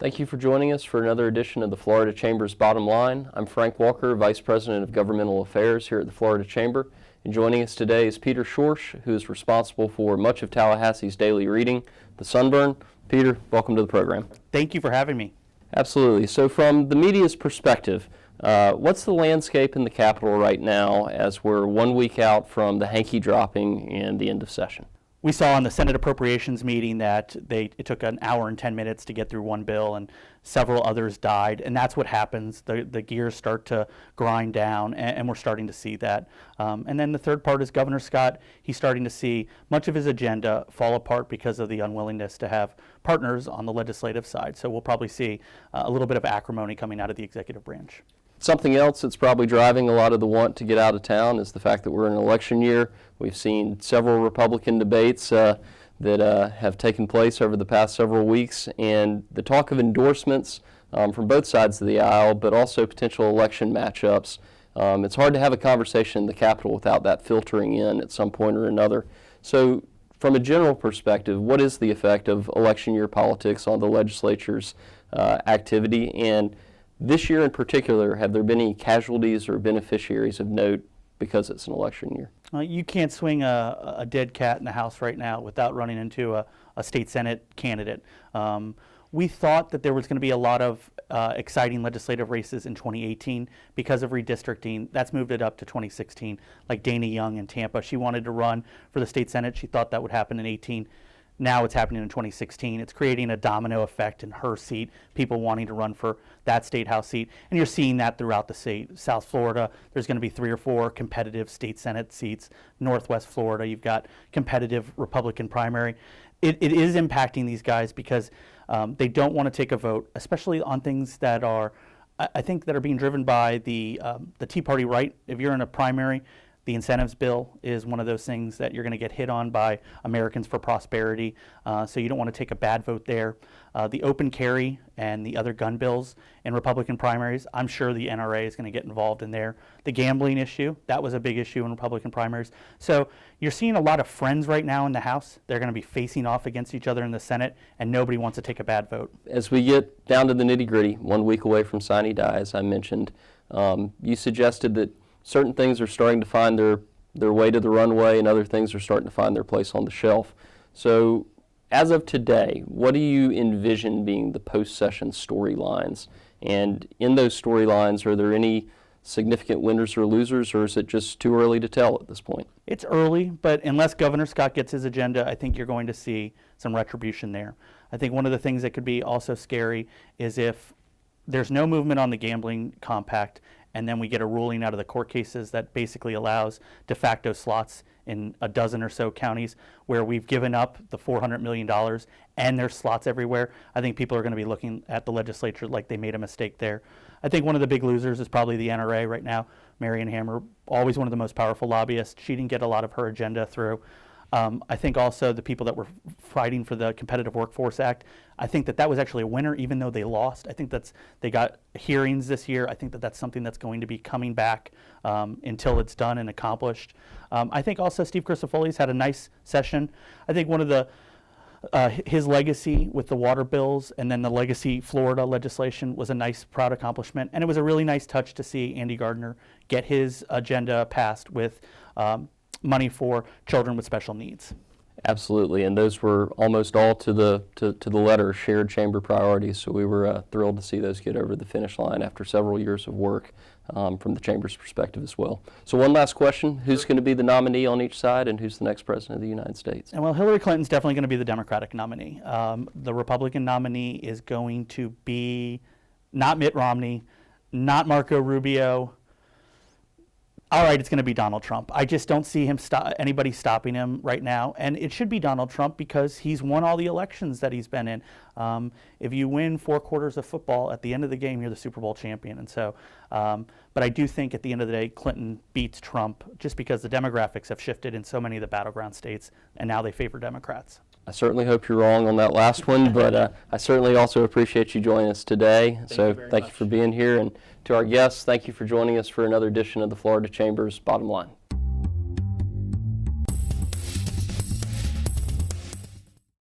Thank you for joining us for another edition of the Florida Chamber's Bottom Line. I'm Frank Walker, Vice President of Governmental Affairs here at the Florida Chamber. And joining us today is Peter Schorsch, who is responsible for much of Tallahassee's daily reading, The Sunburn. Peter, welcome to the program. Thank you for having me. Absolutely. So from the media's perspective, what's the landscape in the Capitol right now as we're 1 week out from the hanky dropping and the end of session? We saw in the Senate Appropriations meeting that it took an hour and 10 minutes to get through one bill, and several others died, and that's what happens. The gears start to grind down, and we're starting to see that. And then the third part is Governor Scott. He's starting to see much of his agenda fall apart because of the unwillingness to have partners on the legislative side. So we'll probably see a little bit of acrimony coming out of the executive branch. Something else that's probably driving a lot of the want to get out of town is the fact that we're in an election year. We've seen several Republican debates that have taken place over the past several weeks, and the talk of endorsements from both sides of the aisle, but also potential election matchups. It's hard to have a conversation in the Capitol without that filtering in at some point or another. So from a general perspective, what is the effect of election year politics on the legislature's activity? And this year in particular, have there been any casualties or beneficiaries of note because it's an election year? You can't swing a dead cat in the House right now without running into a state Senate candidate. We thought that there was going to be a lot of exciting legislative races in 2018 because of redistricting. That's moved it up to 2016, like Dana Young in Tampa. She wanted to run for the state Senate. She thought that would happen in 18. Now it's happening in 2016. It's creating a domino effect in her seat, people wanting to run for that state House seat. And you're seeing that throughout the state. South Florida, there's going to be 3 or 4 competitive state Senate seats. Northwest Florida, you've got competitive Republican primary. It is impacting these guys because they don't want to take a vote, especially on things that are, I think, that are being driven by the Tea Party right. If you're in a primary, the incentives bill is one of those things that you're going to get hit on by Americans for Prosperity, so you don't want to take a bad vote there. The open carry and the other gun bills in Republican primaries, I'm sure the NRA is going to get involved in there. The gambling issue, that was a big issue in Republican primaries. So you're seeing a lot of friends right now in the House. They're going to be facing off against each other in the Senate, and nobody wants to take a bad vote. As we get down to the nitty-gritty, 1 week away from sine die, as I mentioned, you suggested that certain things are starting to find their way to the runway, and other things are starting to find their place on the shelf. So as of today, what do you envision being the post-session storylines? And in those storylines, are there any significant winners or losers, or is it just too early to tell at this point? It's early, but unless Governor Scott gets his agenda, I think you're going to see some retribution there. I think one of the things that could be also scary is if there's no movement on the gambling compact, and then we get a ruling out of the court cases that basically allows de facto slots in a dozen or so counties where we've given up the $400 million and there's slots everywhere. I think people are going to be looking at the legislature like they made a mistake there. I think one of the big losers is probably the NRA right now. Marion Hammer, always one of the most powerful lobbyists. She didn't get a lot of her agenda through. I think also the people that were fighting for the Competitive Workforce Act, I think that was actually a winner even though they lost. I think they got hearings this year. I think that's something that's going to be coming back until it's done and accomplished. I think also Steve Crisafulli's had a nice session. I think one of his legacy with the water bills and then the legacy Florida legislation was a nice, proud accomplishment. And it was a really nice touch to see Andy Gardner get his agenda passed with money for children with special needs. Absolutely, and those were almost all to the letter shared chamber priorities, so we were thrilled to see those get over the finish line after several years of work from the chamber's perspective as well. So one last question, who's going to be the nominee on each side, and who's the next president of the United States? And well, Hillary Clinton's definitely going to be the Democratic nominee. The Republican nominee is going to be not Mitt Romney, not Marco Rubio. All right, it's going to be Donald Trump. I just don't see anybody stopping him right now. And it should be Donald Trump because he's won all the elections that he's been in. If you win 4 quarters of football, at the end of the game, you're the Super Bowl champion. And so, but I do think at the end of the day, Clinton beats Trump just because the demographics have shifted in so many of the battleground states, and now they favor Democrats. I certainly hope you're wrong on that last one, but I certainly also appreciate you joining us today. Thank you for being here. And to our guests, thank you for joining us for another edition of the Florida Chamber's Bottom Line.